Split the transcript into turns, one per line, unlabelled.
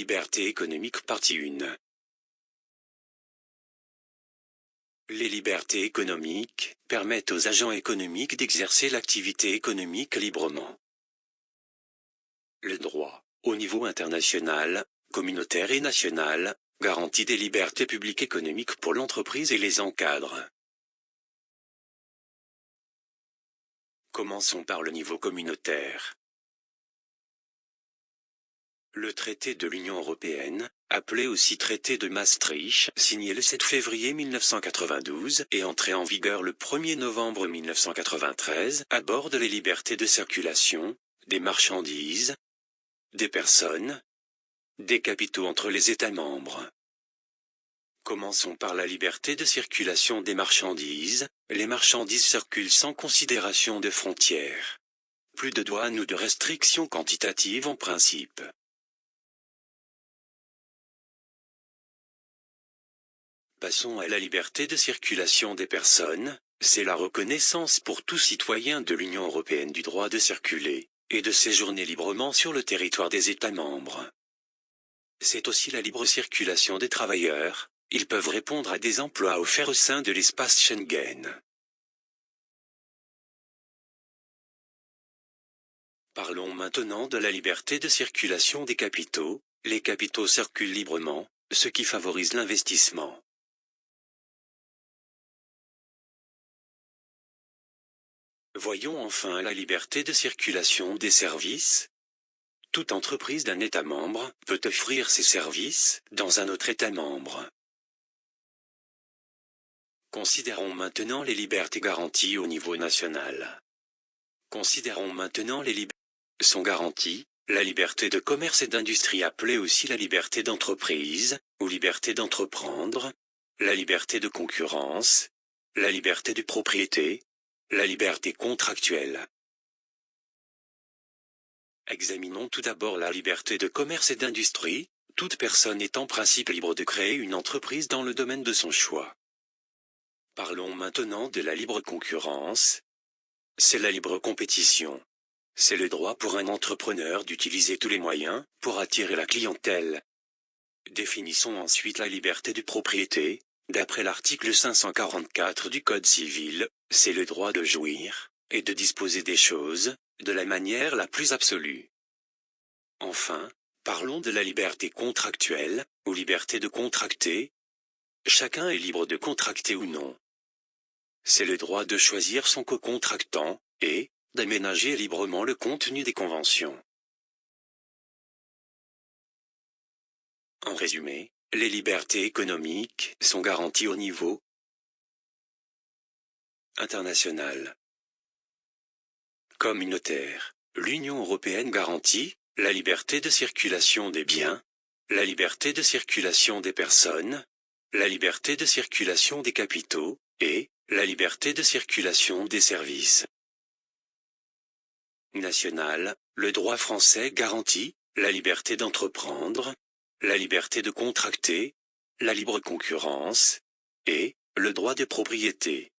libertés économiques partie 1. Les libertés économiques permettent aux agents économiques d'exercer l'activité économique librement. Le droit, au niveau international, communautaire et national, garantit des libertés publiques économiques pour l'entreprise et les encadre. Commençons par le niveau communautaire. Le traité de l'Union européenne, appelé aussi traité de Maastricht, signé le 7 février 1992 et entré en vigueur le 1er novembre 1993, aborde les libertés de circulation, des marchandises, des personnes, des capitaux entre les États membres. Commençons par la liberté de circulation des marchandises. Les marchandises circulent sans considération de frontières. Plus de douane ou de restrictions quantitatives en principe. Passons à la liberté de circulation des personnes. C'est la reconnaissance pour tout citoyen de l'Union européenne du droit de circuler et de séjourner librement sur le territoire des États membres. C'est aussi la libre circulation des travailleurs. Ils peuvent répondre à des emplois offerts au sein de l'espace Schengen. Parlons maintenant de la liberté de circulation des capitaux. Les capitaux circulent librement, ce qui favorise l'investissement. Voyons enfin la liberté de circulation des services. Toute entreprise d'un État membre peut offrir ses services dans un autre État membre. Considérons maintenant les libertés garanties au niveau national. Considérons maintenant les libertés sont garanties, la liberté de commerce et d'industrie appelée aussi la liberté d'entreprise, ou liberté d'entreprendre, la liberté de concurrence, la liberté de propriété, la liberté contractuelle. Examinons tout d'abord la liberté de commerce et d'industrie. Toute personne est en principe libre de créer une entreprise dans le domaine de son choix. Parlons maintenant de la libre concurrence. C'est la libre compétition. C'est le droit pour un entrepreneur d'utiliser tous les moyens pour attirer la clientèle. Définissons ensuite la liberté de propriété. D'après l'article 544 du Code civil, c'est le droit de jouir et de disposer des choses de la manière la plus absolue. Enfin, parlons de la liberté contractuelle, ou liberté de contracter. Chacun est libre de contracter ou non. C'est le droit de choisir son co-contractant, et d'aménager librement le contenu des conventions. En résumé, les libertés économiques sont garanties au niveau international. Communautaire. L'Union européenne garantit la liberté de circulation des biens, la liberté de circulation des personnes, la liberté de circulation des capitaux, et la liberté de circulation des services. National, le droit français garantit la liberté d'entreprendre, la liberté de contracter, la libre concurrence, et le droit de propriété.